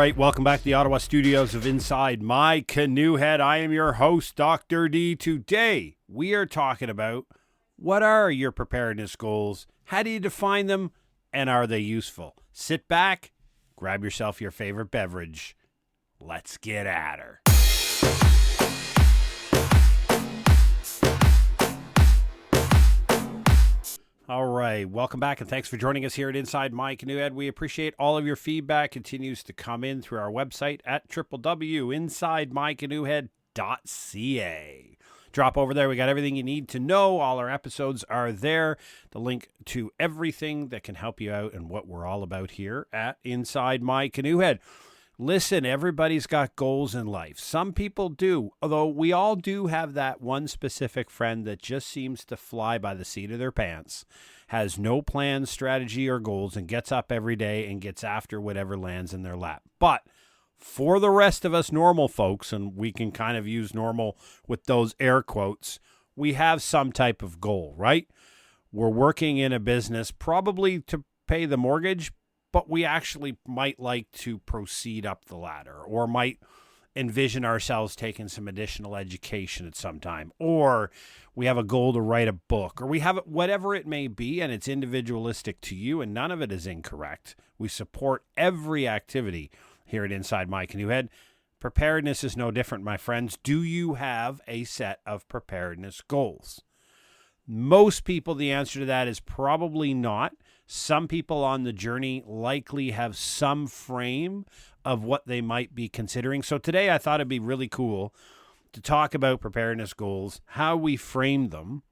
right, welcome back to the Ottawa studios of Inside My Canoe Head. I am your host, Dr. D. Today, we are talking about what are your preparedness goals, how do you define them, and are they useful? Sit back, grab yourself your favorite beverage. Let's get at her. All right, welcome back, and thanks for joining us here at Inside My Canoe Head. We appreciate all of your feedback. Continues to come in through our website at www.insidemycanoehead.ca. Drop over there. We got everything you need to know. All our episodes are there. The link to everything that can help you out and what we're all about here at Inside My Canoe Head. Listen, everybody's got goals in life. Some people do, although we all do have that one specific friend that just seems to fly by the seat of their pants, has no plan, strategy, or goals, and gets up every day and gets after whatever lands in their lap. But for the rest of us normal folks, and we can kind of use normal with those air quotes, we have some type of goal, right? We're working in a business probably to pay the mortgage, but we actually might like to proceed up the ladder, or might envision ourselves taking some additional education at some time, or we have a goal to write a book, or we have whatever it may be, and it's individualistic to you, and none of it is incorrect. We support every activity here at Inside My Canoe Head. Preparedness is no different, my friends. Do you have a set of preparedness goals? Most people, the answer to that is probably not. Some people on the journey likely have some frame of what they might be considering. So today I thought it'd be really cool to talk about preparedness goals, how we frame them,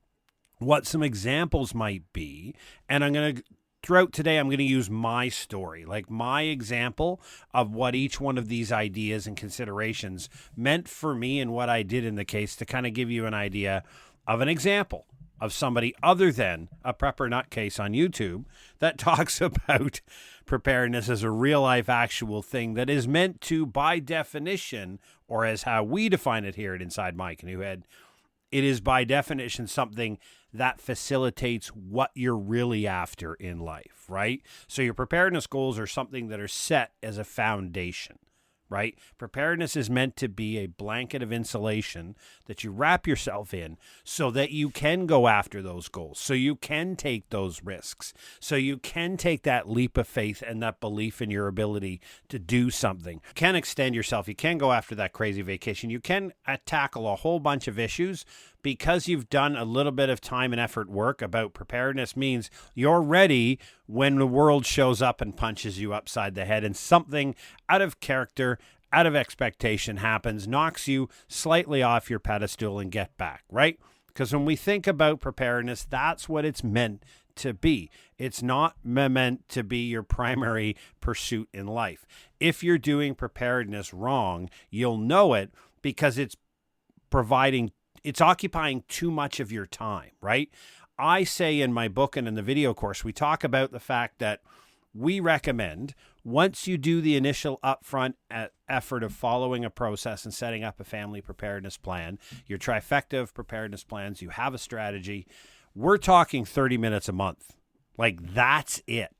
what some examples might be. And throughout today, I'm going to use my story, like my example of what each one of these ideas and considerations meant for me and what I did in the case, to kind of give you an idea of an example of somebody other than a prepper nutcase on YouTube that talks about preparedness as a real-life actual thing that is meant to, by definition, or as how we define it here at Inside My Canoe Head, it is by definition something that facilitates what you're really after in life, right? So your preparedness goals are something that are set as a foundation, right? Preparedness is meant to be a blanket of insulation that you wrap yourself in so that you can go after those goals, so you can take those risks, so you can take that leap of faith and that belief in your ability to do something. You can extend yourself. You can go after that crazy vacation. You can tackle a whole bunch of issues because you've done a little bit of time and effort work about preparedness. Means you're ready when the world shows up and punches you upside the head and something out of character, out of expectation happens, knocks you slightly off your pedestal and get back, right? Because when we think about preparedness, that's what it's meant to be. It's not meant to be your primary pursuit in life. If you're doing preparedness wrong, you'll know it because it's occupying too much of your time, right? I say in my book and in the video course, we talk about the fact that we recommend once you do the initial upfront effort of following a process and setting up a family preparedness plan, your trifecta of preparedness plans, you have a strategy, we're talking 30 minutes a month. Like, that's it.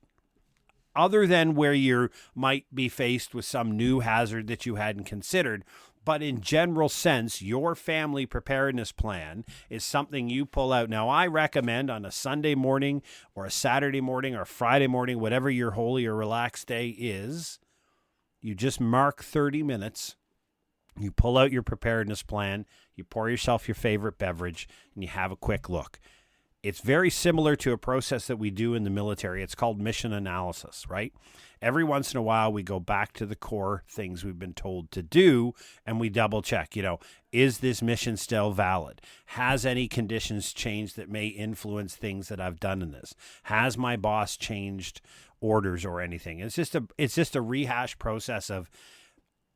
Other than where you might be faced with some new hazard that you hadn't considered. But in general sense, your family preparedness plan is something you pull out. Now, I recommend on a Sunday morning or a Saturday morning or Friday morning, whatever your holy or relaxed day is, you just mark 30 minutes. You pull out your preparedness plan, you pour yourself your favorite beverage, and you have a quick look. It's very similar to a process that we do in the military. It's called mission analysis, right? Every once in a while, we go back to the core things we've been told to do, and we double check, is this mission still valid? Has any conditions changed that may influence things that I've done in this? Has my boss changed orders or anything? It's just a rehash process of,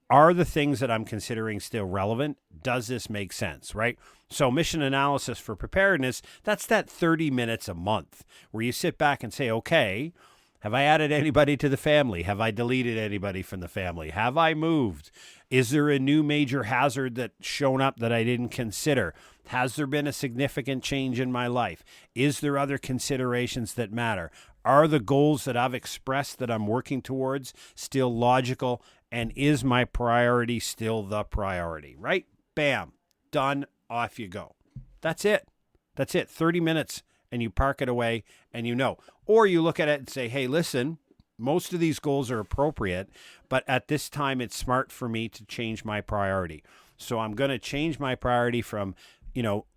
are the things that I'm considering still relevant? Does this make sense, right? So mission analysis for preparedness, that's that 30 minutes a month where you sit back and say, okay, have I added anybody to the family? Have I deleted anybody from the family? Have I moved? Is there a new major hazard that's shown up that I didn't consider? Has there been a significant change in my life? Is there other considerations that matter? Are the goals that I've expressed that I'm working towards still logical And is my priority still the priority, right? Bam, done, off you go. That's it. 30 minutes and you park it away and you know. Or you look at it and say, hey, listen, most of these goals are appropriate, but at this time it's smart for me to change my priority. So I'm going to change my priority from,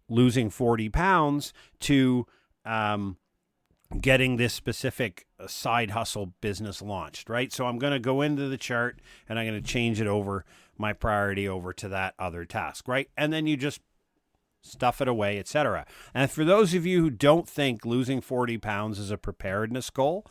losing 40 pounds to getting this specific side hustle business launched, right? So I'm going to go into the chart and I'm going to change it over, my priority over to that other task, right? And then you just stuff it away, etc. And for those of you who don't think losing 40 pounds is a preparedness goal,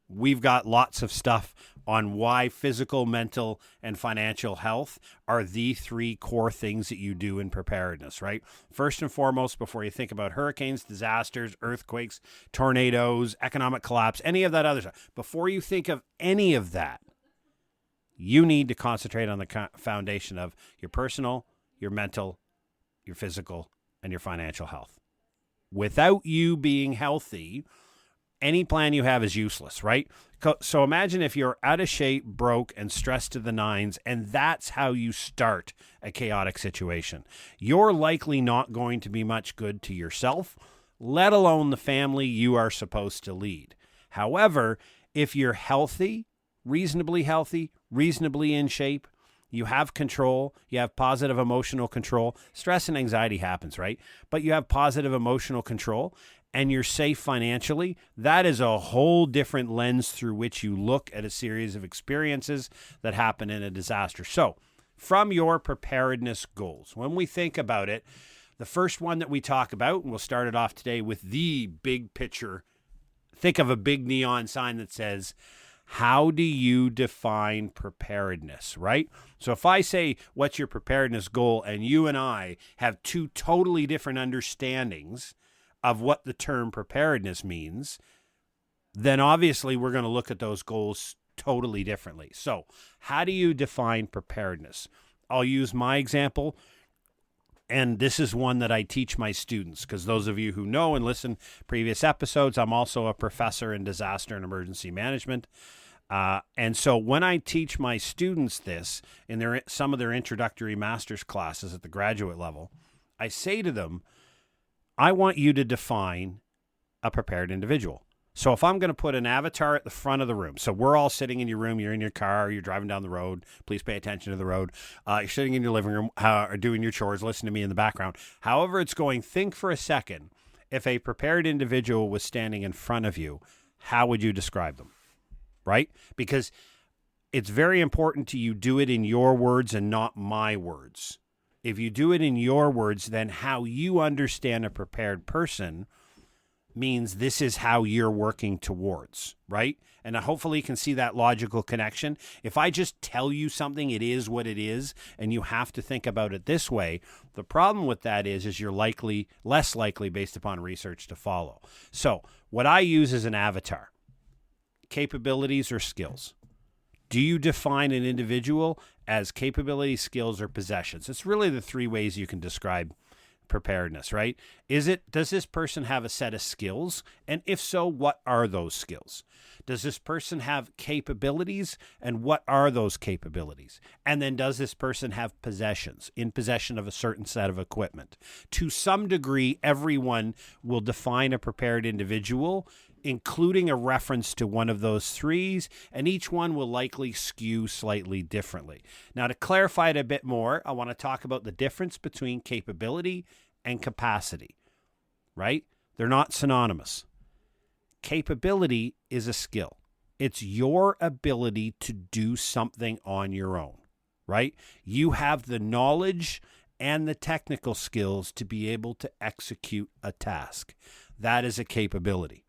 we've got lots of stuff on why physical, mental, and financial health are the three core things that you do in preparedness, right? First and foremost, before you think about hurricanes, disasters, earthquakes, tornadoes, economic collapse, any of that other stuff, before you think of any of that, you need to concentrate on the foundation of your personal, your mental, your physical, and your financial health. Without you being healthy, any plan you have is useless, right? So imagine if you're out of shape, broke, and stressed to the nines, and that's how you start a chaotic situation. You're likely not going to be much good to yourself, let alone the family you are supposed to lead. However, if you're healthy, reasonably in shape, you have control, you have positive emotional control. Stress and anxiety happens, right? But you have positive emotional control, and you're safe financially, that is a whole different lens through which you look at a series of experiences that happen in a disaster. So, from your preparedness goals, when we think about it, the first one that we talk about, and we'll start it off today with the big picture. Think of a big neon sign that says, how do you define preparedness, right? So if I say, what's your preparedness goal, and you and I have two totally different understandings of what the term preparedness means, then obviously we're going to look at those goals totally differently. So how do you define preparedness? I'll use my example, and this is one that I teach my students, because those of you who know and listen previous episodes, I'm also a professor in disaster and emergency management. And so when I teach my students this in some of their introductory master's classes at the graduate level, I say to them, I want you to define a prepared individual. So if I'm going to put an avatar at the front of the room, so we're all sitting in your room, you're in your car, you're driving down the road, please pay attention to the road, you're sitting in your living room, or doing your chores, listen to me in the background. However it's going, think for a second, if a prepared individual was standing in front of you, how would you describe them, right? Because it's very important to you do it in your words and not my words. If you do it in your words, then how you understand a prepared person means this is how you're working towards, right? And hopefully you can see that logical connection. If I just tell you something, it is what it is, and you have to think about it this way, the problem with that is you're less likely based upon research to follow. So what I use is an avatar. Capabilities or skills. Do you define an individual as capabilities, skills, or possessions? It's really the three ways you can describe preparedness, right? Does this person have a set of skills? And if so, what are those skills? Does this person have capabilities? And what are those capabilities? And then does this person have possessions, in possession of a certain set of equipment? To some degree, everyone will define a prepared individual, including a reference to one of those threes, and each one will likely skew slightly differently. Now, to clarify it a bit more, I want to talk about the difference between capability and capacity, right? They're not synonymous. Capability is a skill. It's your ability to do something on your own, right? You have the knowledge and the technical skills to be able to execute a task. That is a capability.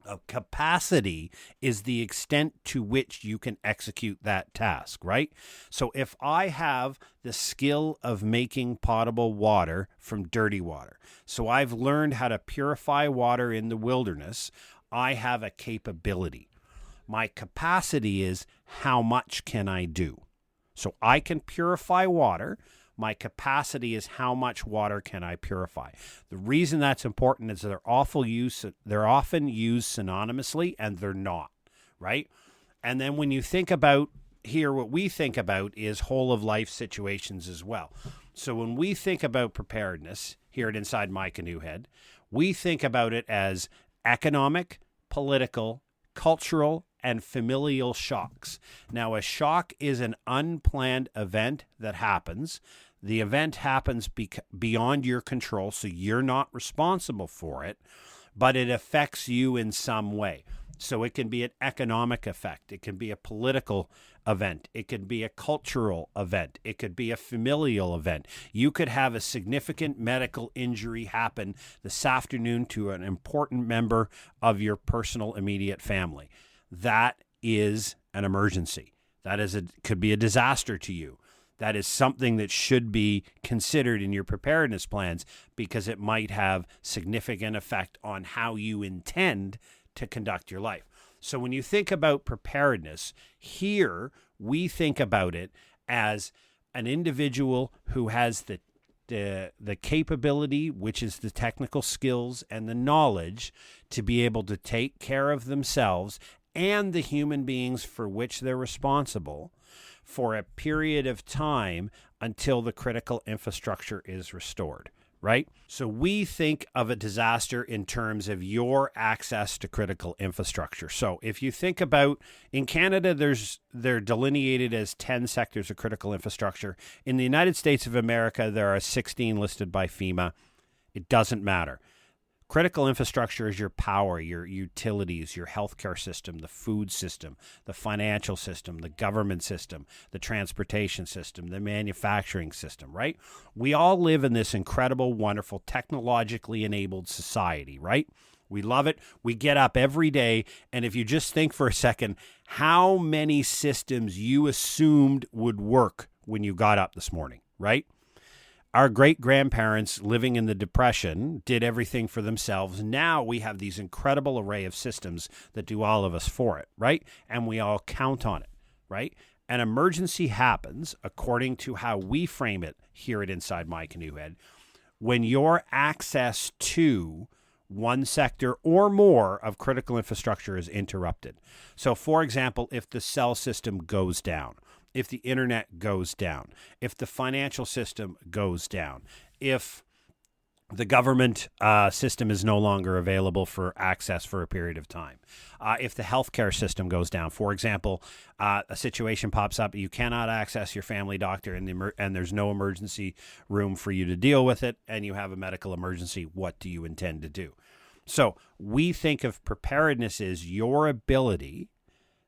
A capacity is the extent to which you can execute that task, right? So if I have the skill of making potable water from dirty water, so I've learned how to purify water in the wilderness, I have a capability. My capacity is how much can I do? So I can purify water. My capacity is how much water can I purify. The reason that's important is they're often used synonymously, and they're not, right? And then when you think about here, what we think about is whole of life situations as well. So when we think about preparedness here at Inside My Canoe Head, we think about it as economic, political, cultural, and familial shocks. Now, a shock is an unplanned event that happens. The event happens beyond your control, so you're not responsible for it, but it affects you in some way. So it can be an economic effect. It can be a political event. It could be a cultural event. It could be a familial event. You could have a significant medical injury happen this afternoon to an important member of your personal immediate family. That is an emergency. Could be a disaster to you. That is something that should be considered in your preparedness plans because it might have significant effect on how you intend to conduct your life. So when you think about preparedness, here we think about it as an individual who has the capability, which is the technical skills and the knowledge to be able to take care of themselves and the human beings for which they're responsible for a period of time until the critical infrastructure is restored, right? So we think of a disaster in terms of your access to critical infrastructure. So if you think about, in Canada, they're delineated as 10 sectors of critical infrastructure. In the United States of America, there are 16 listed by FEMA. It doesn't matter. Critical infrastructure is your power, your utilities, your healthcare system, the food system, the financial system, the government system, the transportation system, the manufacturing system, right? We all live in this incredible, wonderful, technologically enabled society, right? We love it. We get up every day, and if you just think for a second, how many systems you assumed would work when you got up this morning, right? Our great-grandparents living in the Depression did everything for themselves. Now we have these incredible array of systems that do all of us for it, right? And we all count on it, right? An emergency happens, according to how we frame it here at Inside My Canoe Head, when your access to one sector or more of critical infrastructure is interrupted. So, for example, if the cell system goes down, if the internet goes down, if the financial system goes down, if the government system is no longer available for access for a period of time, if the healthcare system goes down, for example, a situation pops up, you cannot access your family doctor and there's no emergency room for you to deal with it, and you have a medical emergency, what do you intend to do? So we think of preparedness as your ability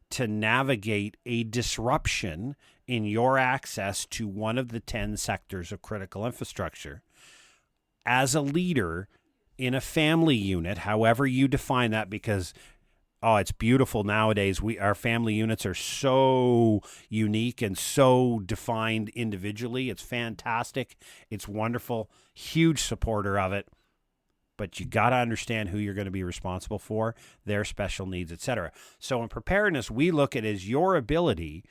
to navigate a disruption in your access to one of the 10 sectors of critical infrastructure as a leader in a family unit, however you define that, because, it's beautiful nowadays. Our family units are so unique and so defined individually. It's fantastic. It's wonderful. Huge supporter of it. But you got to understand who you're going to be responsible for, their special needs, etc. So in preparedness, we look at it as your ability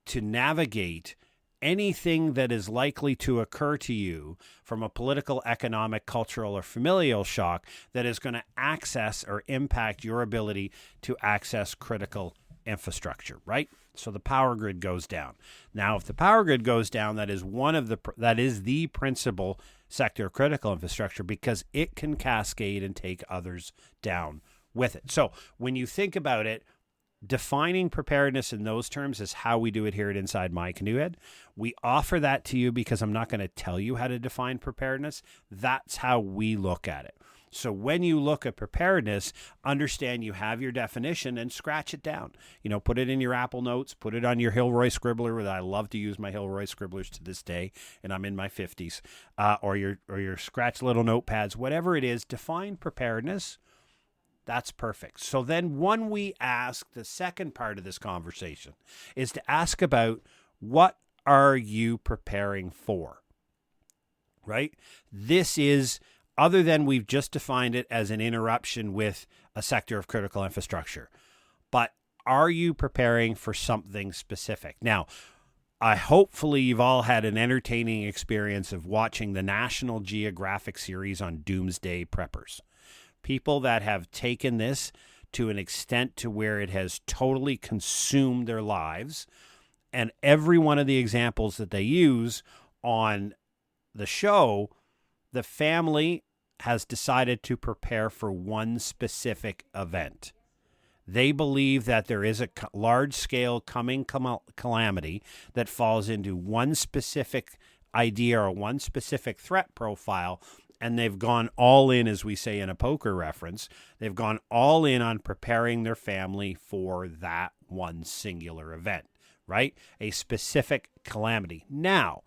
to navigate anything that is likely to occur to you from a political, economic, cultural, or familial shock that is going to access or impact your ability to access critical infrastructure, right? So the power grid goes down. Now, if the power grid goes down, that is the principal sector of critical infrastructure because it can cascade and take others down with it. So when you think about it, defining preparedness in those terms is how we do it here at Inside My Canoe Head. We offer that to you because I'm not going to tell you how to define preparedness. That's how we look at it. So when you look at preparedness, understand you have your definition and scratch it down. Put it in your Apple Notes, put it on your Hilroy Scribbler, where I love to use my Hilroy Scribblers to this day, and I'm in my 50s, or your scratch little notepads, whatever it is, define preparedness. That's perfect. So then when we ask, the second part of this conversation is to ask about what are you preparing for, right? This is, other than we've just defined it as an interruption with a sector of critical infrastructure, but are you preparing for something specific? Now, hopefully you've all had an entertaining experience of watching the National Geographic series on doomsday preppers. People that have taken this to an extent to where it has totally consumed their lives And every one of the examples that they use on the show, the family has decided to prepare for one specific event. They believe that there is a large-scale coming calamity that falls into one specific idea or one specific threat profile, and they've gone all in, as we say in a poker reference, they've gone all in on preparing their family for that one singular event, right? A specific calamity. Now,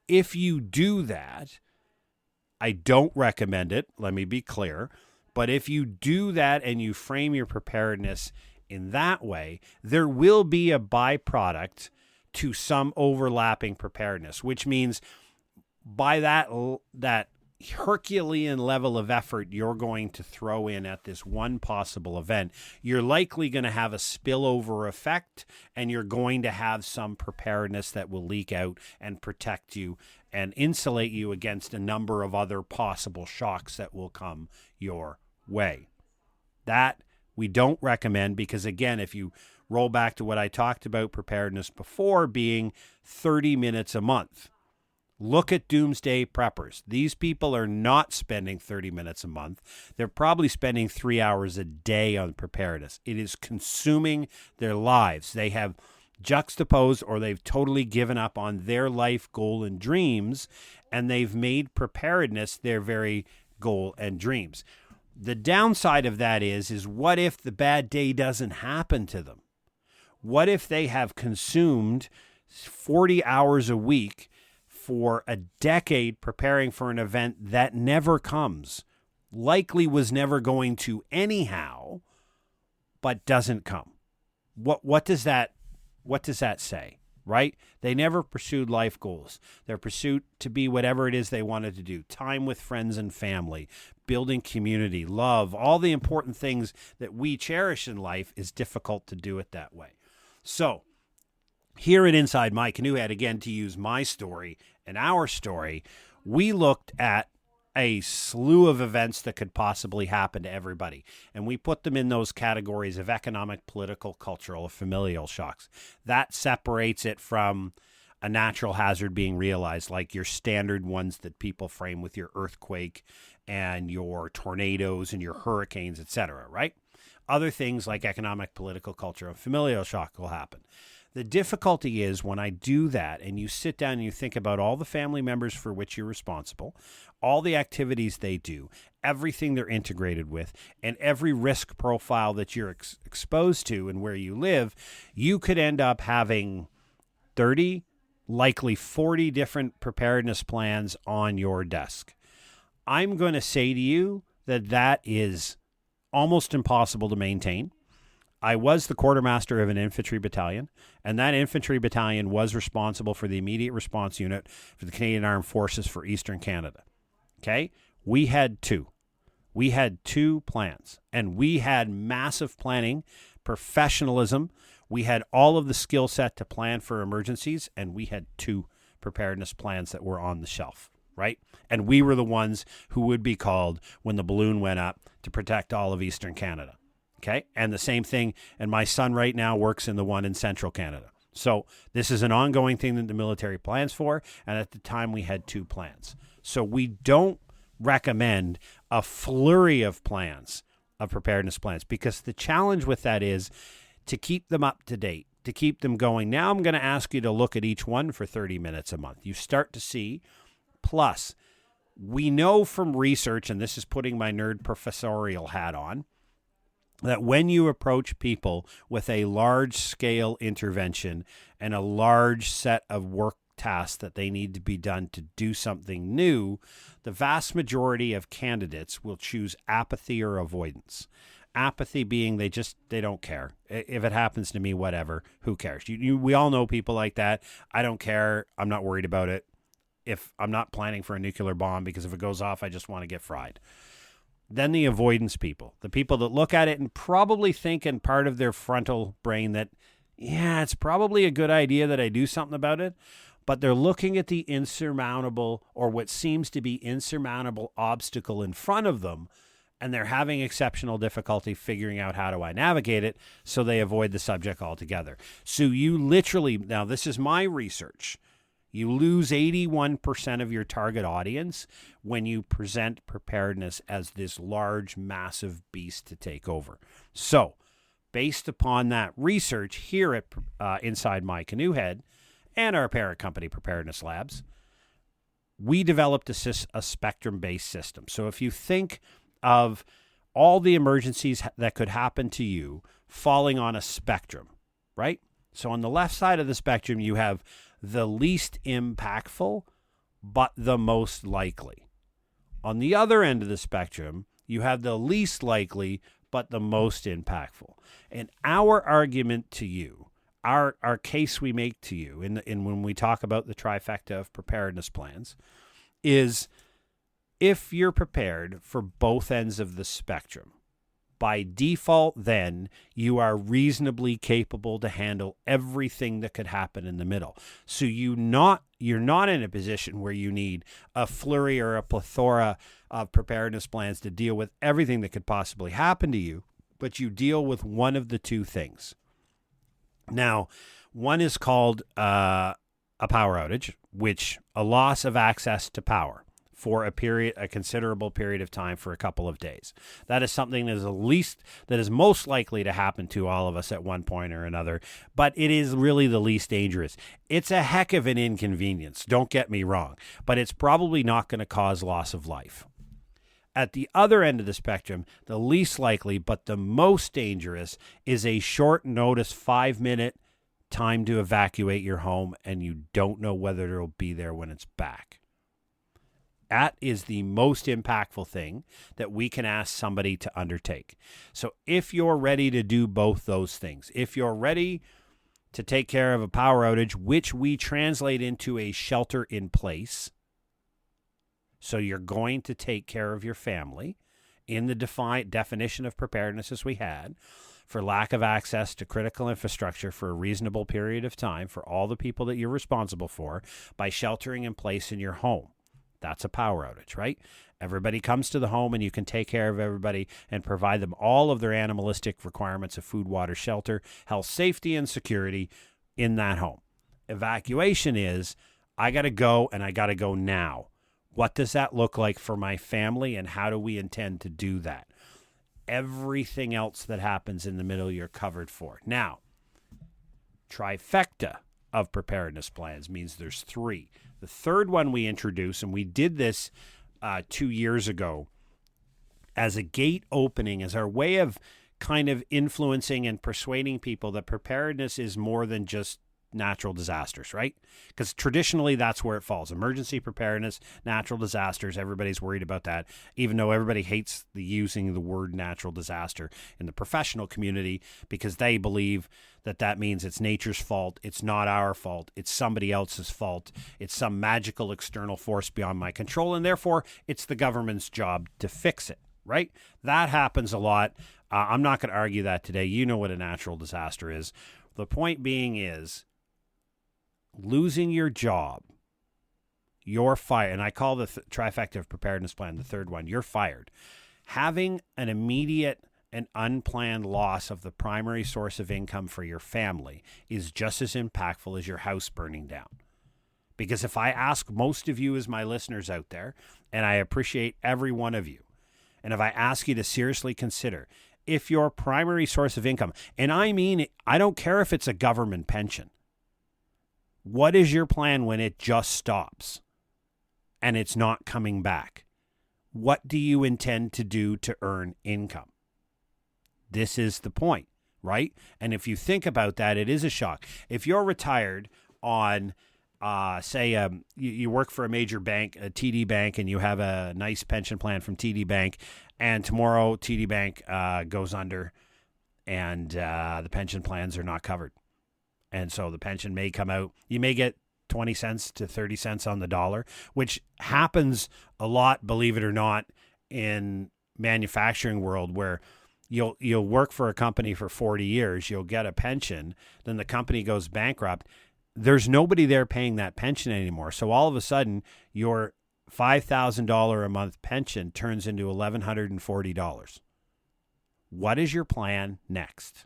if you do that, I don't recommend it, let me be clear, but if you do that and you frame your preparedness in that way, there will be a byproduct to some overlapping preparedness, which means by that Herculean level of effort you're going to throw in at this one possible event, you're likely going to have a spillover effect, and you're going to have some preparedness that will leak out and protect you and insulate you against a number of other possible shocks that will come your way. That we don't recommend because, again, if you roll back to what I talked about preparedness before being 30 minutes a month, look at doomsday preppers. These people are not spending 30 minutes a month. They're probably spending 3 hours a day on preparedness. It is consuming their lives. They have juxtaposed or they've totally given up on their life goal and dreams, and they've made preparedness their very goal and dreams. The downside of that is what if the bad day doesn't happen to them? What if they have consumed 40 hours a week for a decade preparing for an event that never comes, likely was never going to anyhow, but doesn't come? What does that say, right? They never pursued life goals. Their pursuit to be whatever it is they wanted to do, time with friends and family, building community, love, all the important things that we cherish in life is difficult to do it that way. So here at Inside My Canoe Head, again, to use my story and our story, we looked at a slew of events that could possibly happen to everybody. And we put them in those categories of economic, political, cultural, or familial shocks. That separates it from a natural hazard being realized, like your standard ones that people frame with your earthquake and your tornadoes and your hurricanes, etc., right? Other things like economic, political, cultural, and familial shock will happen. The difficulty is when I do that and you sit down and you think about all the family members for which you're responsible, all the activities they do, everything they're integrated with, and every risk profile that you're exposed to and where you live, you could end up having 30, likely 40 different preparedness plans on your desk. I'm going to say to you that is almost impossible to maintain. I was the quartermaster of an infantry battalion, and that infantry battalion was responsible for the immediate response unit for the Canadian Armed Forces for Eastern Canada. Okay? We had two. We had two plans, and we had massive planning, professionalism. We had all of the skill set to plan for emergencies, and we had two preparedness plans that were on the shelf, right? And we were the ones who would be called when the balloon went up to protect all of Eastern Canada. Okay. And the same thing. And my son right now works in the one in Central Canada. So this is an ongoing thing that the military plans for. And at the time we had two plans. So we don't recommend a flurry of plans, of preparedness plans, because the challenge with that is to keep them up to date, to keep them going. Now I'm going to ask you to look at each one for 30 minutes a month. You start to see. Plus, we know from research, and this is putting my nerd professorial hat on, that when you approach people with a large-scale intervention and a large set of work tasks that they need to be done to do something new, the vast majority of candidates will choose apathy or avoidance. Apathy being they don't care. If it happens to me, whatever, who cares? We all know people like that. I don't care. I'm not worried about it. If I'm not planning for a nuclear bomb, because if it goes off, I just want to get fried. Then the avoidance people, the people that look at it and probably think in part of their frontal brain that, yeah, it's probably a good idea that I do something about it, but they're looking at the insurmountable or what seems to be insurmountable obstacle in front of them, and they're having exceptional difficulty figuring out how do I navigate it, so they avoid the subject altogether. So you literally, now this is my research, you lose 81% of your target audience when you present preparedness as this large, massive beast to take over. So based upon that research here at Inside My Canoe Head and our parent company, Preparedness Labs, we developed a spectrum-based system. So if you think of all the emergencies that could happen to you falling on a spectrum, right? So on the left side of the spectrum, you have the least impactful, but the most likely. On the other end of the spectrum, you have the least likely, but the most impactful. And our argument to you, our case we make to you in when we talk about the trifecta of preparedness plans is, if you're prepared for both ends of the spectrum, by default, then you are reasonably capable to handle everything that could happen in the middle. So you're not in a position where you need a flurry or a plethora of preparedness plans to deal with everything that could possibly happen to you, but you deal with one of the two things. Now, one is called a power outage, which a loss of access to power for a considerable period of time for a couple of days. That is something that is most likely to happen to all of us at one point or another, but it is really the least dangerous. It's a heck of an inconvenience, don't get me wrong, but it's probably not going to cause loss of life. At the other end of the spectrum, the least likely but the most dangerous is a short notice 5-minute time to evacuate your home, and you don't know whether it'll be there when it's back. That is the most impactful thing that we can ask somebody to undertake. So if you're ready to do both those things, if you're ready to take care of a power outage, which we translate into a shelter in place, so you're going to take care of your family in the definition of preparedness as we had, for lack of access to critical infrastructure for a reasonable period of time for all the people that you're responsible for, by sheltering in place in your home. That's a power outage, right? Everybody comes to the home and you can take care of everybody and provide them all of their animalistic requirements of food, water, shelter, health, safety, and security in that home. Evacuation is, I got to go, and I got to go now. What does that look like for my family, and how do we intend to do that? Everything else that happens in the middle, you're covered for. Now, trifecta of preparedness plans means there's 3. The third one we introduce, and we did this 2 years ago as a gate opening, as our way of kind of influencing and persuading people that preparedness is more than just natural disasters, right? Because traditionally that's where it falls. Emergency preparedness, natural disasters, everybody's worried about that, even though everybody hates using the word natural disaster in the professional community, because they believe that means it's nature's fault, it's not our fault, it's somebody else's fault, it's some magical external force beyond my control, and therefore it's the government's job to fix it, right? That happens a lot. I'm not going to argue that today. You know what a natural disaster is. The point being is, losing your job, you're fired. And I call the trifecta of preparedness plan the third one. You're fired. Having an immediate and unplanned loss of the primary source of income for your family is just as impactful as your house burning down. Because if I ask most of you as my listeners out there, and I appreciate every one of you, and if I ask you to seriously consider, if your primary source of income, and I mean, I don't care if it's a government pension, what is your plan when it just stops and it's not coming back? What do you intend to do to earn income? This is the point, right? And if you think about that, it is a shock. If you're retired on, say, you work for a major bank, a TD Bank, and you have a nice pension plan from TD Bank, and tomorrow TD Bank goes under and the pension plans are not covered. And so the pension may come out, you may get 20 cents to 30 cents on the dollar, which happens a lot, believe it or not, in manufacturing world, where you'll work for a company for 40 years, you'll get a pension, then the company goes bankrupt. There's nobody there paying that pension anymore. So all of a sudden, your $5,000 a month pension turns into $1,140. What is your plan next?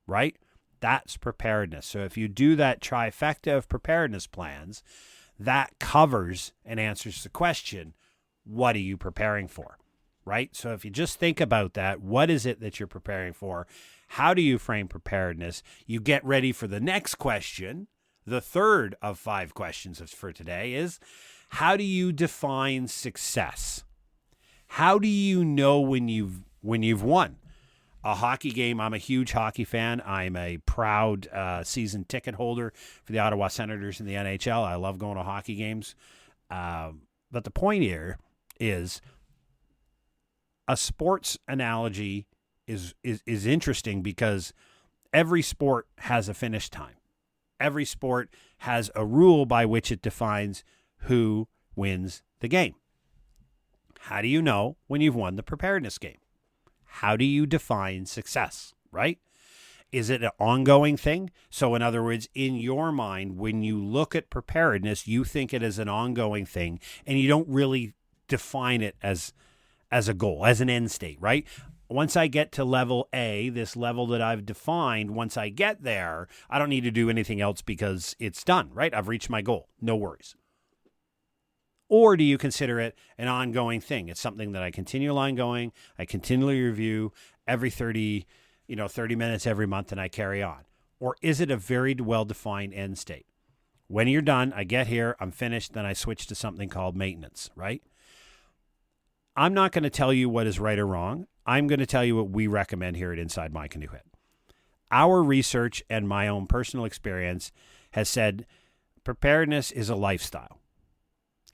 Right? That's preparedness. So if you do that trifecta of preparedness plans, that covers and answers the question, what are you preparing for? Right? So if you just think about that, what is it that you're preparing for? How do you frame preparedness? You get ready for the next question. The third of 5 questions for today is, how do you define success? How do you know when you've won? A hockey game, I'm a huge hockey fan. I'm a proud season ticket holder for the Ottawa Senators in the NHL. I love going to hockey games. But the point here is a sports analogy is interesting because every sport has a finish time. Every sport has a rule by which it defines who wins the game. How do you know when you've won the preparedness game? How do you define success, right? Is it an ongoing thing? So in other words, in your mind, when you look at preparedness, you think it is an ongoing thing and you don't really define it as a goal, as an end state, right? Once I get to level A, this level that I've defined, once I get there, I don't need to do anything else because it's done, right? I've reached my goal. No worries. Or do you consider it an ongoing thing? It's something that I continue ongoing. I continually review every 30 minutes every month and I carry on. Or is it a very well-defined end state? When you're done, I get here, I'm finished, then I switch to something called maintenance, right? I'm not going to tell you what is right or wrong. I'm going to tell you what we recommend here at Inside My Canoe Head. Our research and my own personal experience has said preparedness is a lifestyle.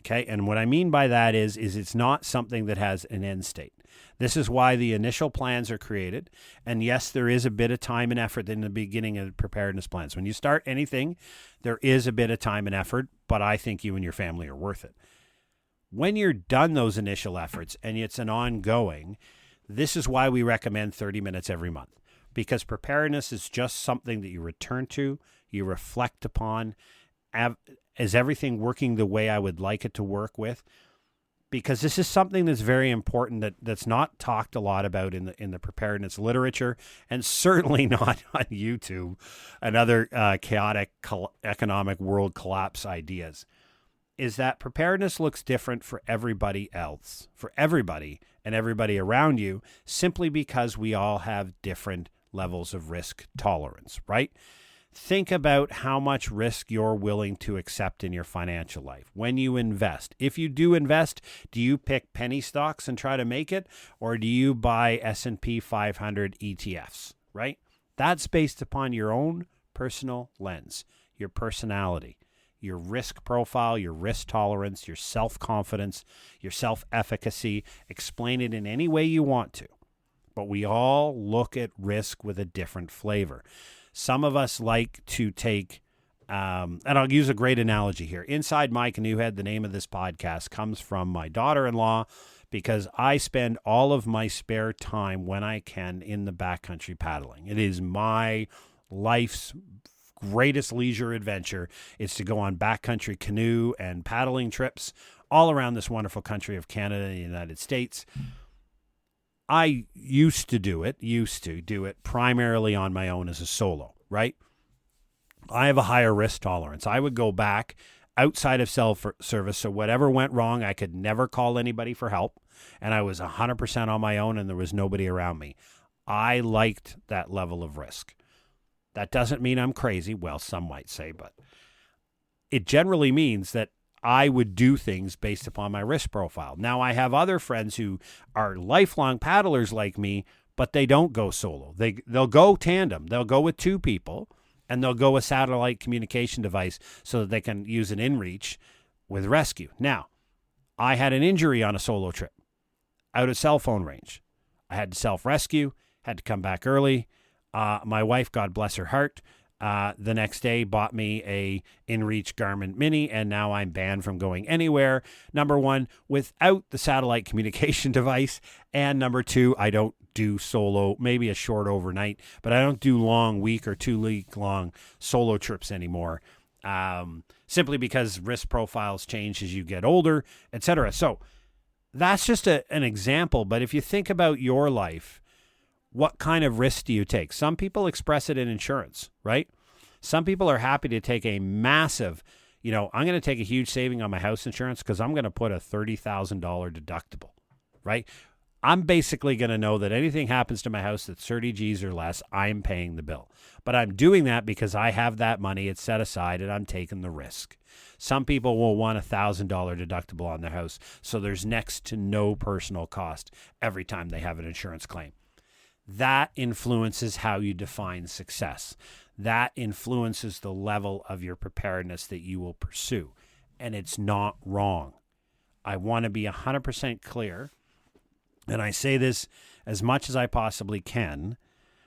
Okay, and what I mean by that is it's not something that has an end state. This is why the initial plans are created. And yes, there is a bit of time and effort in the beginning of preparedness plans. When you start anything, there is a bit of time and effort, but I think you and your family are worth it. When you're done those initial efforts and it's an ongoing, this is why we recommend 30 minutes every month, because preparedness is just something that you return to, you reflect upon. Is everything working the way I would like it to work with? Because this is something that's very important that's not talked a lot about in the preparedness literature, and certainly not on YouTube and other chaotic economic world collapse ideas. Is that preparedness looks different for everybody else, for everybody and everybody around you, simply because we all have different levels of risk tolerance, right? Think about how much risk you're willing to accept in your financial life. When you invest, if you do invest, do you pick penny stocks and try to make it, or do you buy S&P 500 ETFs, right? That's based upon your own personal lens, your personality, your risk profile, your risk tolerance, your self-confidence, your self-efficacy. Explain it in any way you want to. But we all look at risk with a different flavor. Some of us like to take, and I'll use a great analogy here. Inside My Canoe Head, the name of this podcast, comes from my daughter-in-law, because I spend all of my spare time when I can in the backcountry paddling. It is my life's greatest leisure adventure. It's to go on backcountry canoe and paddling trips all around this wonderful country of Canada and the United States. I used to do it primarily on my own as a solo, right? I have a higher risk tolerance. I would go back outside of self-service, so whatever went wrong, I could never call anybody for help, and I was 100% on my own and there was nobody around me. I liked that level of risk. That doesn't mean I'm crazy. Well, some might say, but it generally means that I would do things based upon my risk profile. Now, I have other friends who are lifelong paddlers like me, but they don't go solo. They'll go tandem. They'll go with 2 people, and they'll go a satellite communication device so that they can use an inReach with rescue. Now, I had an injury on a solo trip out of cell phone range. I had to self-rescue, had to come back early. My wife, God bless her heart, the next day bought me a inReach Garmin Mini, and now I'm banned from going anywhere. Number 1, without the satellite communication device, and number 2, I don't do solo, maybe a short overnight, but I don't do long week or 2 week long solo trips anymore. simply because risk profiles change as you get older, etc. So that's just an example. But if you think about your life, what kind of risk do you take? Some people express it in insurance, right? Some people are happy to take a massive, I'm going to take a huge saving on my house insurance because I'm going to put a $30,000 deductible, right? I'm basically going to know that anything happens to my house that's 30 G's or less, I'm paying the bill. But I'm doing that because I have that money, it's set aside, and I'm taking the risk. Some people will want a $1,000 deductible on their house, so there's next to no personal cost every time they have an insurance claim. That influences how you define success. That influences the level of your preparedness that you will pursue. And it's not wrong. I want to be 100% clear, and I say this as much as I possibly can.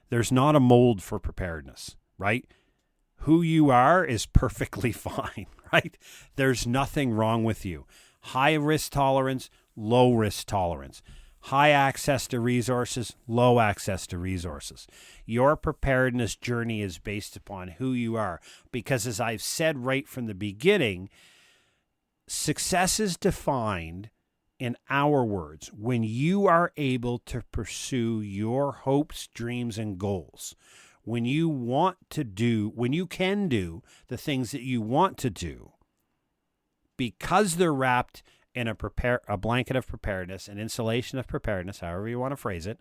There's not a mold for preparedness, right? Who you are is perfectly fine, right? There's nothing wrong with you. High risk tolerance, low risk tolerance. High access to resources, low access to resources. Your preparedness journey is based upon who you are. Because as I've said right from the beginning, success is defined in our words when you are able to pursue your hopes, dreams, and goals. When you can do the things that you want to do, because they're wrapped in a blanket of preparedness, an insulation of preparedness, however you want to phrase it,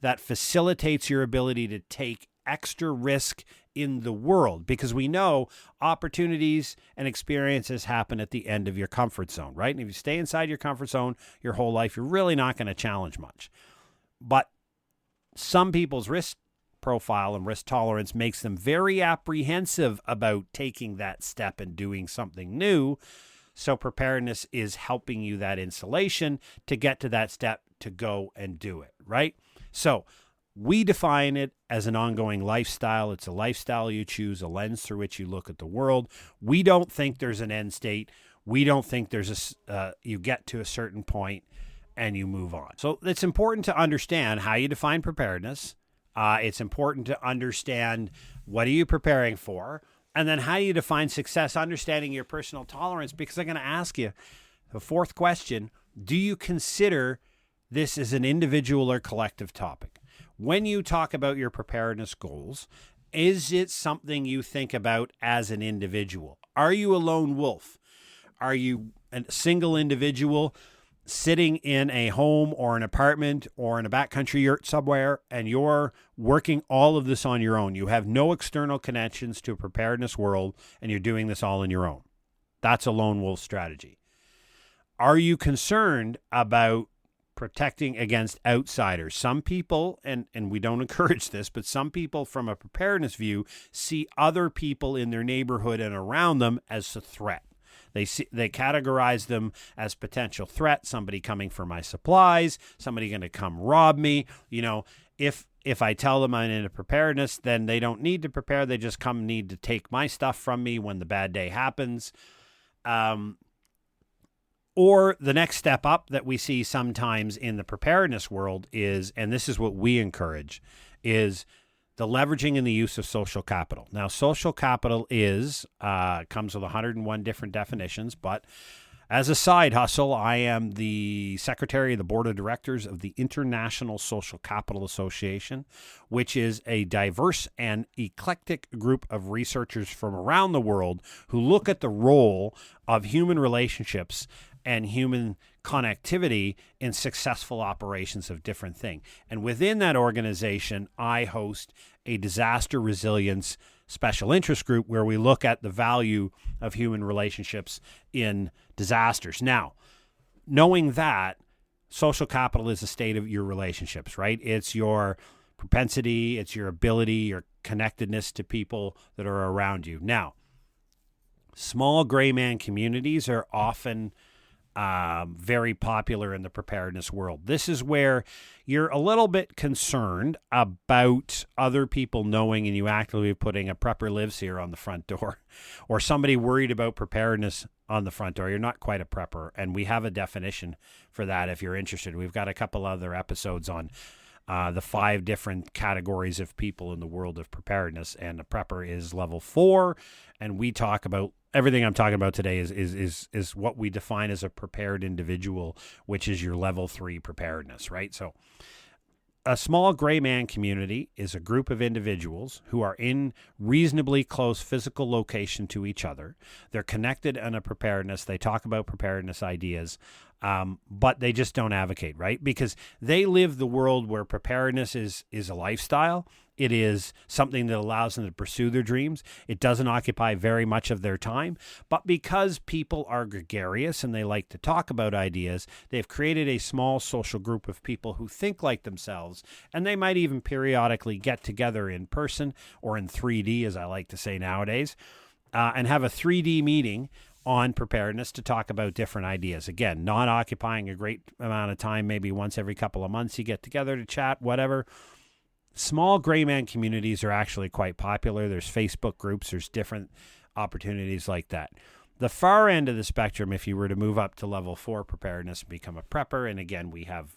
that facilitates your ability to take extra risk in the world, because we know opportunities and experiences happen at the end of your comfort zone, right? And if you stay inside your comfort zone your whole life, you're really not going to challenge much. But some people's risk profile and risk tolerance makes them very apprehensive about taking that step and doing something new. So preparedness is helping you that insulation to get to that step to go and do it, right? So we define it as an ongoing lifestyle. It's a lifestyle you choose, a lens through which you look at the world. We don't think there's an end state. We don't think there's you get to a certain point and you move on. So it's important to understand how you define preparedness. It's important to understand what are you preparing for, and then how do you define success, understanding your personal tolerance, because I'm going to ask you the fourth question: do you consider this as an individual or collective topic? When you talk about your preparedness goals, is it something you think about as an individual? Are you a lone wolf? Are you a single individual sitting in a home or an apartment or in a backcountry yurt somewhere, and you're working all of this on your own? You have no external connections to a preparedness world, and you're doing this all on your own. That's a lone wolf strategy. Are you concerned about protecting against outsiders? Some people, and we don't encourage this, but some people from a preparedness view see other people in their neighborhood and around them as a threat. They categorize them as potential threat, somebody coming for my supplies, somebody going to come rob me. If I tell them I'm into preparedness, then they don't need to prepare. They just need to take my stuff from me when the bad day happens. Or the next step up that we see sometimes in the preparedness world is, and this is what we encourage, is the leveraging and the use of social capital. Now, social capital comes with 101 different definitions, but as a side hustle, I am the secretary of the board of directors of the International Social Capital Association, which is a diverse and eclectic group of researchers from around the world who look at the role of human relationships and human connectivity in successful operations of different things. And within that organization, I host a disaster resilience special interest group where we look at the value of human relationships in disasters. Now, knowing that social capital is a state of your relationships, right? It's your propensity, it's your ability, your connectedness to people that are around you. Now, small gray man communities are often very popular in the preparedness world. This is where you're a little bit concerned about other people knowing and you actively putting a prepper lives here on the front door, or somebody worried about preparedness on the front door. You're not quite a prepper, and we have a definition for that if you're interested. We've got a couple other episodes on the 5 different categories of people in the world of preparedness, and a prepper is level 4. And we talk about everything I'm talking about today is what we define as a prepared individual, which is your level 3 preparedness, right? So a small gray man community is a group of individuals who are in reasonably close physical location to each other. They're connected in a preparedness. They talk about preparedness ideas, but they just don't advocate, right? Because they live the world where preparedness is a lifestyle. It is something that allows them to pursue their dreams. It doesn't occupy very much of their time. But because people are gregarious and they like to talk about ideas, they've created a small social group of people who think like themselves, and they might even periodically get together in person or in 3D, as I like to say nowadays, and have a 3D meeting on preparedness to talk about different ideas. Again, not occupying a great amount of time, maybe once every couple of months you get together to chat, whatever. Small gray man communities are actually quite popular. There's Facebook groups. There's different opportunities like that. The far end of the spectrum, if you were to move up to level 4 preparedness and become a prepper, and again, we have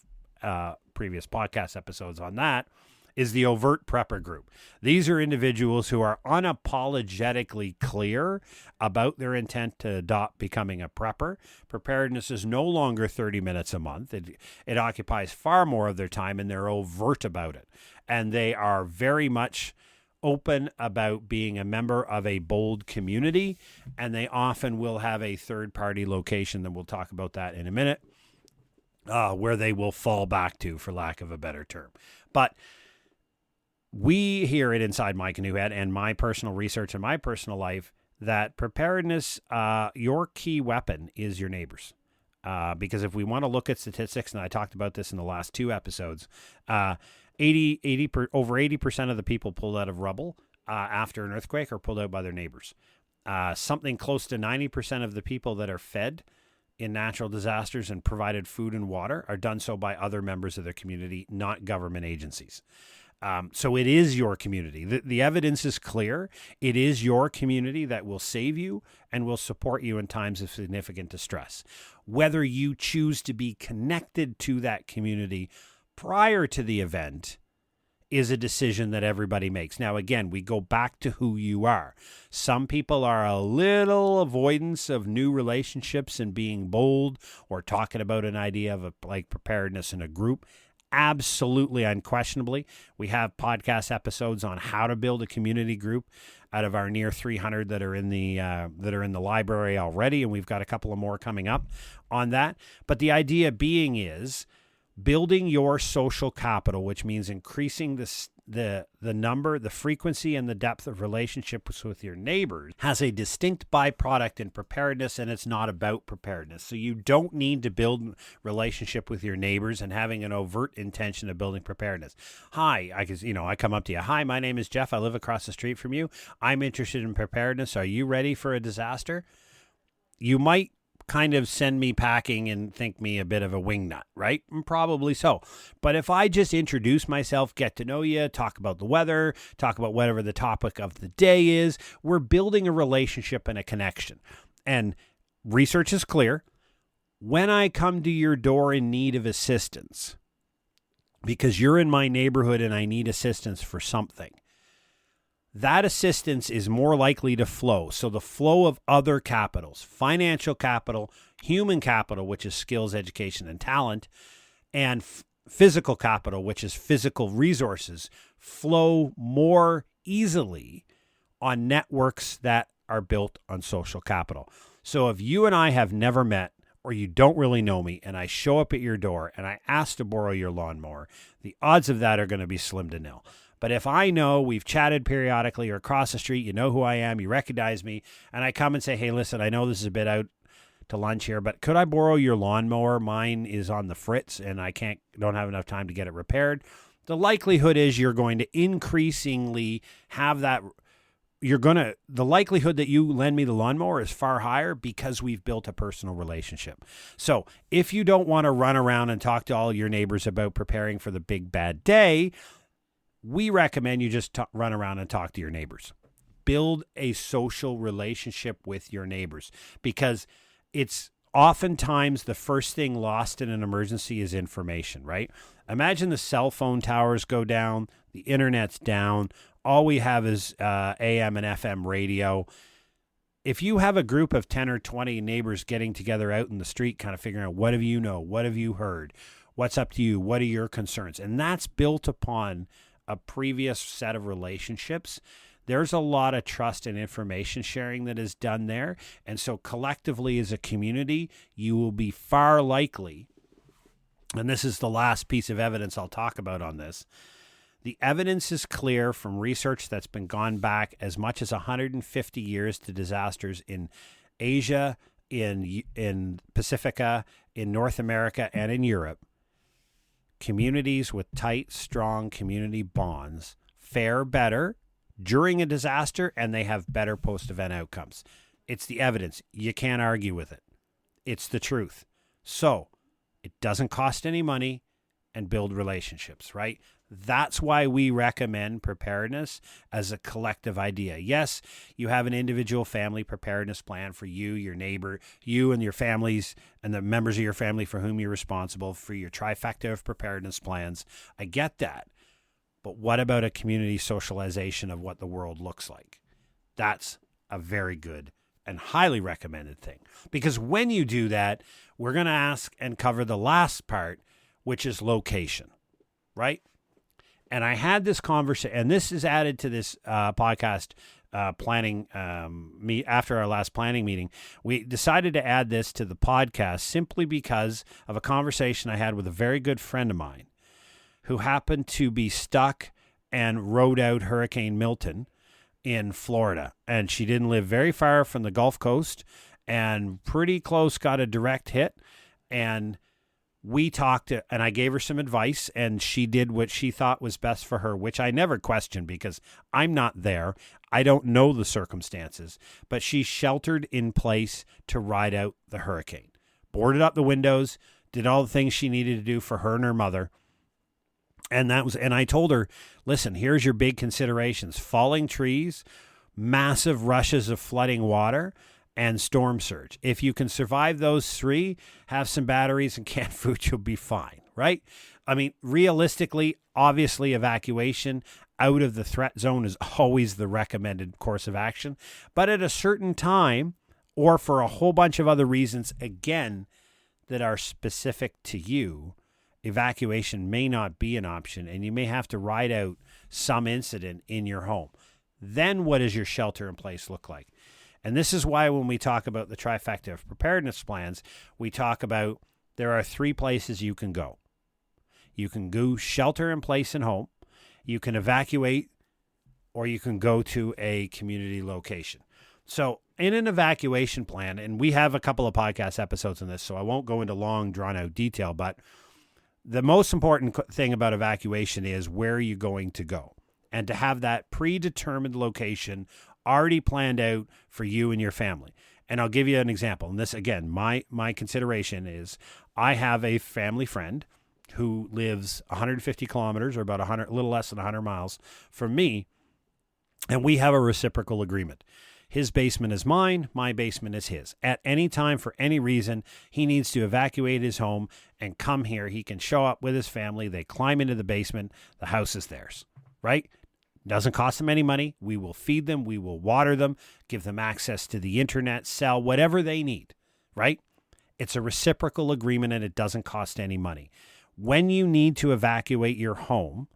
previous podcast episodes on that, is the overt prepper group. These are individuals who are unapologetically clear about their intent to adopt becoming a prepper. Preparedness is no longer 30 minutes a month. It occupies far more of their time, and they're overt about it. And they are very much open about being a member of a bold community, and they often will have a third-party location, and we'll talk about that in a minute, where they will fall back to, for lack of a better term. But we hear it inside my canoe head and my personal research and my personal life that preparedness, your key weapon is your neighbors. Because if we want to look at statistics, and I talked about this in the last 2 episodes, over 80% of the people pulled out of rubble after an earthquake are pulled out by their neighbors. Something close to 90% of the people that are fed in natural disasters and provided food and water are done so by other members of their community, not government agencies. So it is your community. The evidence is clear. It is your community that will save you and will support you in times of significant distress. Whether you choose to be connected to that community prior to the event is a decision that everybody makes. Now, again, we go back to who you are. Some people are a little avoidance of new relationships and being bold or talking about an idea of like preparedness in a group. Absolutely, unquestionably. We have podcast episodes on how to build a community group out of our near 300 that are in the library already, and we've got a couple of more coming up on that. But the idea being is building your social capital, which means increasing the number, the frequency, and the depth of relationships with your neighbors, has a distinct byproduct in preparedness, and it's not about preparedness. So you don't need to build relationship with your neighbors and having an overt intention of building preparedness. Hi, I come up to you. Hi, my name is Jeff. I live across the street from you. I'm interested in preparedness. Are you ready for a disaster? You might kind of send me packing and think me a bit of a wingnut, right? Probably so. But if I just introduce myself, get to know you, talk about the weather, talk about whatever the topic of the day is, we're building a relationship and a connection. And research is clear. When I come to your door in need of assistance, because you're in my neighborhood and I need assistance for something, that assistance is more likely to flow. So the flow of other capitals, financial capital, human capital, which is skills, education, and talent, and physical capital, which is physical resources, flow more easily on networks that are built on social capital. So if you and I have never met, or you don't really know me, and I show up at your door and I ask to borrow your lawnmower, the odds of that are going to be slim to nil. But if I know we've chatted periodically or across the street, you know who I am, you recognize me, and I come and say, hey, listen, I know this is a bit out to lunch here, but could I borrow your lawnmower? Mine is on the fritz and I don't have enough time to get it repaired. The likelihood is you're going to increasingly have that. The likelihood that you lend me the lawnmower is far higher because we've built a personal relationship. So if you don't want to run around and talk to all your neighbors about preparing for the big bad day, we recommend you just run around and talk to your neighbors. Build a social relationship with your neighbors, because it's oftentimes the first thing lost in an emergency is information, right? Imagine the cell phone towers go down, the internet's down, all we have is AM and FM radio. If you have a group of 10 or 20 neighbors getting together out in the street, kind of figuring out what have you know, what have you heard, what's up to you, what are your concerns, and that's built upon a previous set of relationships, there's a lot of trust and information sharing that is done there. And so collectively as a community, you will be far likely, and this is the last piece of evidence I'll talk about on this, the evidence is clear from research that's been gone back as much as 150 years to disasters in Asia, in Pacifica, in North America, and in Europe. Communities with tight, strong community bonds fare better during a disaster, and they have better post-event outcomes. It's the evidence. You can't argue with it. It's the truth. So it doesn't cost any money and build relationships, right? That's why we recommend preparedness as a collective idea. Yes, you have an individual family preparedness plan for you, your neighbor, you and your families and the members of your family for whom you're responsible for your trifecta of preparedness plans. I get that. But what about a community socialization of what the world looks like? That's a very good and highly recommended thing. Because when you do that, we're going to ask and cover the last part, which is location, right? And I had this conversation, and this is added to this podcast planning after our last planning meeting. We decided to add this to the podcast simply because of a conversation I had with a very good friend of mine who happened to be stuck and rode out Hurricane Milton in Florida. And she didn't live very far from the Gulf Coast and pretty close, got a direct hit. And we talked, and I gave her some advice, and she did what she thought was best for her, which I never questioned because I'm not there. I don't know the circumstances, but she sheltered in place to ride out the hurricane, boarded up the windows, did all the things she needed to do for her and her mother. And I told her, listen, here's your big considerations: falling trees, massive rushes of flooding water, and storm surge. If you can survive those three, have some batteries and canned food, you'll be fine, right? I mean, realistically, obviously, evacuation out of the threat zone is always the recommended course of action. But at a certain time, or for a whole bunch of other reasons, again, that are specific to you, evacuation may not be an option, and you may have to ride out some incident in your home. Then what does your shelter in place look like? And this is why when we talk about the trifecta of preparedness plans, we talk about there are 3 places you can go. You can go shelter in place and home, you can evacuate, or you can go to a community location. So in an evacuation plan, and we have a couple of podcast episodes on this, so I won't go into long, drawn-out detail, but the most important thing about evacuation is where you're going to go, and to have that predetermined location already planned out for you and your family. And I'll give you an example. And this, again, my consideration is I have a family friend who lives 150 kilometers, or about a little less than 100 miles from me, and we have a reciprocal agreement. His basement is mine, my basement is his. At any time, for any reason, he needs to evacuate his home and come here. He can show up with his family. They climb into the basement. The house is theirs, right? Doesn't cost them any money. We will feed them. We will water them, give them access to the internet, cell, whatever they need, right? It's a reciprocal agreement, and it doesn't cost any money. When you need to evacuate your home,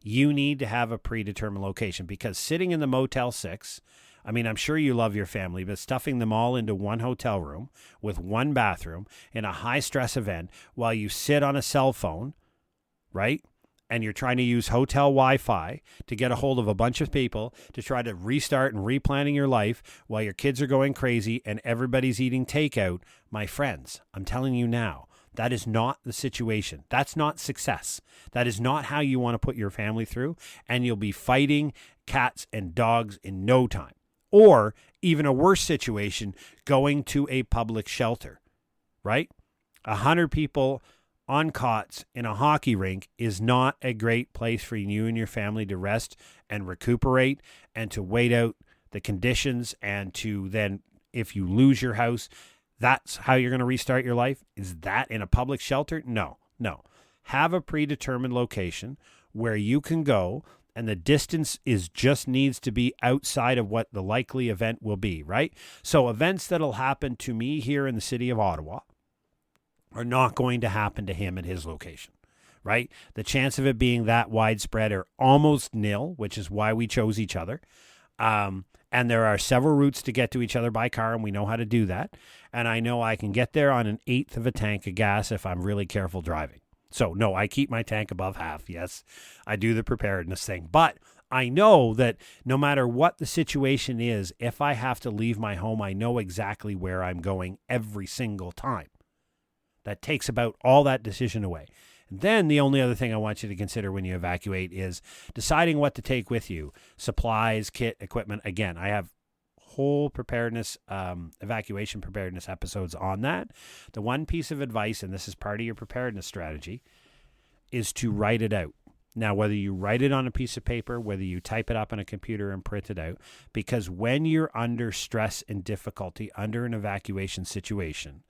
you need to have a predetermined location, because sitting in the Motel 6, I mean, I'm sure you love your family, but stuffing them all into one hotel room with one bathroom in a high-stress event while you sit on a cell phone, right? And you're trying to use hotel Wi-Fi to get a hold of a bunch of people to try to restart and replanning your life while your kids are going crazy and everybody's eating takeout. My friends, I'm telling you now, that is not the situation. That's not success. That is not how you want to put your family through, and you'll be fighting cats and dogs in no time. Or even a worse situation, going to a public shelter, right? 100 people on cots in a hockey rink is not a great place for you and your family to rest and recuperate and to wait out the conditions, and to then, if you lose your house, That's how you're going to restart your life? Is that in a public shelter? No. Have a predetermined location where you can go, and the distance just needs to be outside of what the likely event will be, right? So events that'll happen to me here in the city of Ottawa are not going to happen to him at his location, right? The chance of it being that widespread are almost nil, which is why we chose each other. And there are several routes to get to each other by car, and we know how to do that. And I know I can get there on an eighth of a tank of gas if I'm really careful driving. So, no, I keep my tank above half. Yes, I do the preparedness thing. But I know that no matter what the situation is, if I have to leave my home, I know exactly where I'm going every single time. That takes about all that decision away. And then the only other thing I want you to consider when you evacuate is deciding what to take with you. Supplies, kit, equipment. Again, I have whole preparedness, evacuation preparedness episodes on that. The one piece of advice, and this is part of your preparedness strategy, is to write it out. Now, whether you write it on a piece of paper, whether you type it up on a computer and print it out, because when you're under stress and difficulty, under an evacuation situation,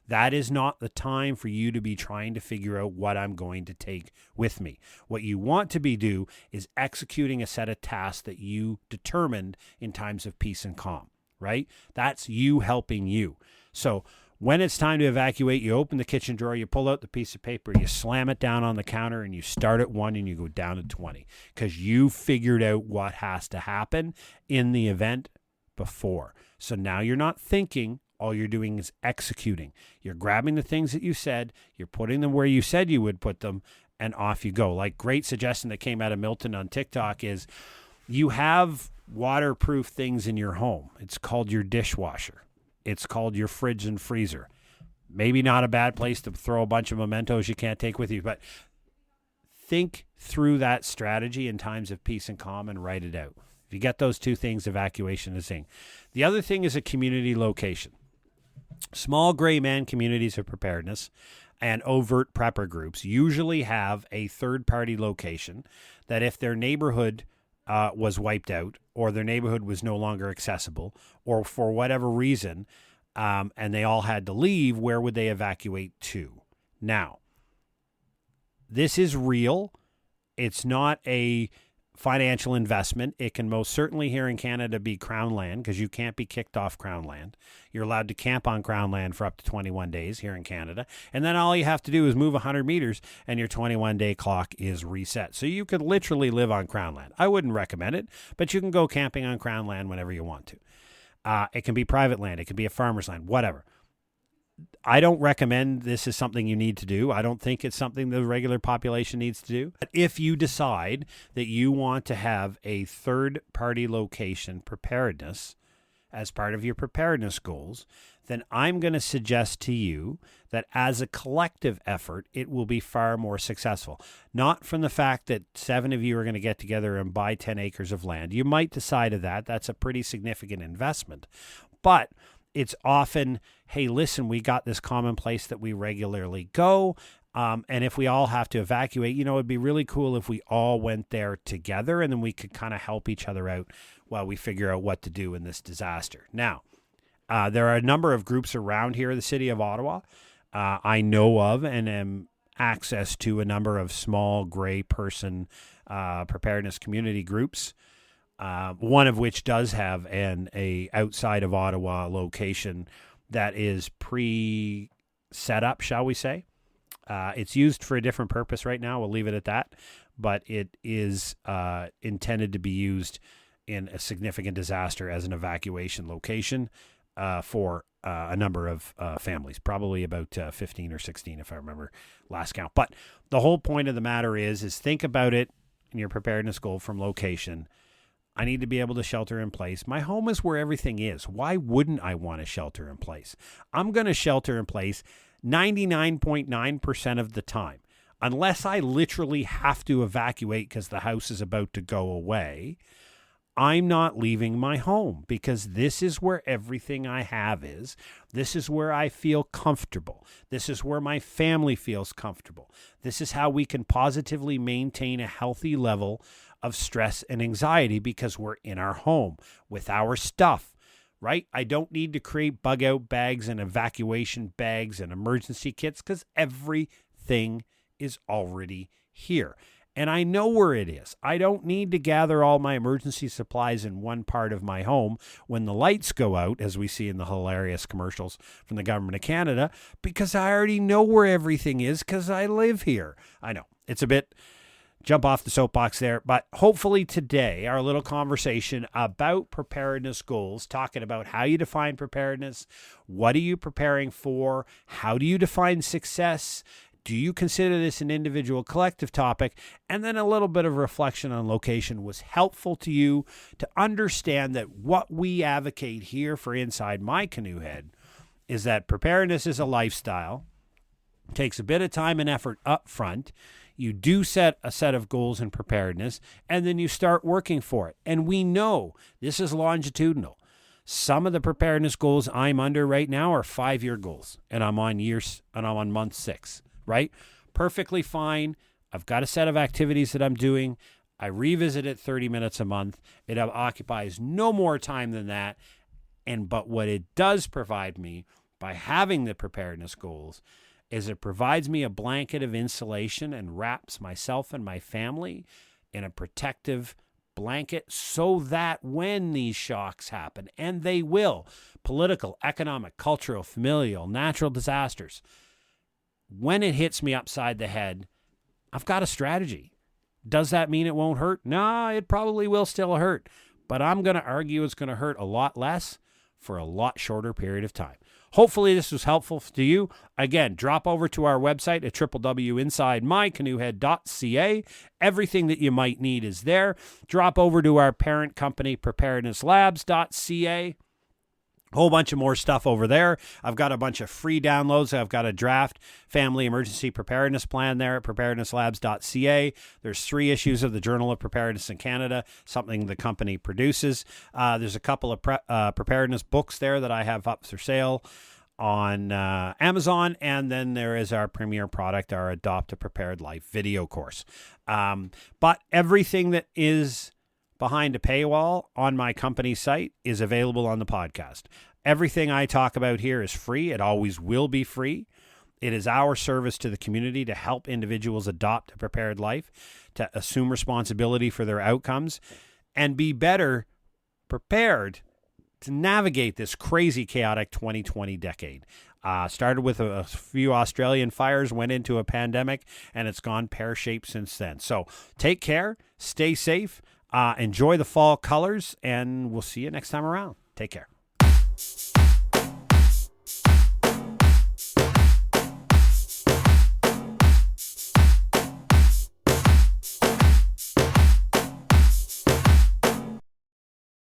that is not the time for you to be trying to figure out what I'm going to take with me. What you want to do is executing a set of tasks that you determined in times of peace and calm, right? That's you helping you. So when it's time to evacuate, you open the kitchen drawer, you pull out the piece of paper, you slam it down on the counter, and you start at 1 and you go down to 20 because you figured out what has to happen in the event before. So now you're not thinking. All you're doing is executing. You're grabbing the things that you said, you're putting them where you said you would put them, and off you go. Like, great suggestion that came out of Milton on TikTok is you have waterproof things in your home. It's called your dishwasher. It's called your fridge and freezer. Maybe not a bad place to throw a bunch of mementos you can't take with you, but think through that strategy in times of peace and calm and write it out. If you get those two things, evacuation is thing. The other thing is a community location. Small gray man communities of preparedness and overt prepper groups usually have a third-party location that if their neighborhood was wiped out or their neighborhood was no longer accessible or for whatever reason, and they all had to leave, where would they evacuate to? Now, this is real. It's not a financial investment. It can most certainly here in Canada be Crown land because you can't be kicked off Crown land. You're allowed to camp on Crown land for up to 21 days here in Canada. And then all you have to do is move 100 meters and your 21-day clock is reset. So you could literally live on Crown land. I wouldn't recommend it, but you can go camping on Crown land whenever you want to. It can be private land. It can be a farmer's land, whatever. I don't recommend this is something you need to do. I don't think it's something the regular population needs to do. But if you decide that you want to have a third-party location preparedness as part of your preparedness goals, then I'm going to suggest to you that as a collective effort, it will be far more successful. Not from the fact that 7 of you are going to get together and buy 10 acres of land. You might decide of that. That's a pretty significant investment. But it's often, hey, listen, we got this common place that we regularly go. And if we all have to evacuate, it'd be really cool if we all went there together and then we could kind of help each other out while we figure out what to do in this disaster. Now, there are a number of groups around here in the city of Ottawa I know of and am access to a number of small gray person preparedness community groups. One of which does have a outside of Ottawa location that is pre-set up, shall we say. It's used for a different purpose right now. We'll leave it at that. But it is intended to be used in a significant disaster as an evacuation location for a number of families, probably about 15 or 16 if I remember last count. But the whole point of the matter is think about it in your preparedness goal from location. I need to be able to shelter in place. My home is where everything is. Why wouldn't I want to shelter in place? I'm going to shelter in place 99.9% of the time. Unless I literally have to evacuate because the house is about to go away, I'm not leaving my home because this is where everything I have is. This is where I feel comfortable. This is where my family feels comfortable. This is how we can positively maintain a healthy level of stress and anxiety because we're in our home with our stuff. right? I don't need to create bug out bags and evacuation bags and emergency kits because everything is already here. And I know where it is. I don't need to gather all my emergency supplies in one part of my home when the lights go out, as we see in the hilarious commercials from the government of Canada, because I already know where everything is because I live here. I know it's a bit jump off the soapbox there, but hopefully today our little conversation about preparedness goals, talking about how you define preparedness, what are you preparing for, how do you define success, do you consider this an individual collective topic, and then a little bit of reflection on location was helpful to you to understand that what we advocate here for Inside My Canoe Head is that preparedness is a lifestyle. It takes a bit of time and effort up front. You do set a set of goals in preparedness, and then you start working for it. And we know this is longitudinal. Some of the preparedness goals I'm under right now are 5-year goals, and I'm on month 6, right? Perfectly fine. I've got a set of activities that I'm doing. I revisit it 30 minutes a month. It occupies no more time than that. But what it does provide me by having the preparedness goals is it provides me a blanket of insulation and wraps myself and my family in a protective blanket so that when these shocks happen, and they will, political, economic, cultural, familial, natural disasters, when it hits me upside the head, I've got a strategy. Does that mean it won't hurt? No, it probably will still hurt, but I'm going to argue it's going to hurt a lot less for a lot shorter period of time. Hopefully this was helpful to you. Again, drop over to our website at www.insidemycanoehead.ca. Everything that you might need is there. Drop over to our parent company, preparednesslabs.ca. Whole bunch of more stuff over there. I've got a bunch of free downloads. I've got a draft family emergency preparedness plan there at preparednesslabs.ca. There's 3 issues of the Journal of Preparedness in Canada, something the company produces. There's a couple of preparedness books there that I have up for sale on Amazon. And then there is our premier product, our Adopt a Prepared Life video course. But everything that is behind a paywall on my company site is available on the podcast. Everything I talk about here is free. It always will be free. It is our service to the community to help individuals adopt a prepared life, to assume responsibility for their outcomes, and be better prepared to navigate this crazy, chaotic 2020 decade. Started with a few Australian fires, went into a pandemic, and it's gone pear-shaped since then. So take care, stay safe, enjoy the fall colors, and we'll see you next time around. Take care.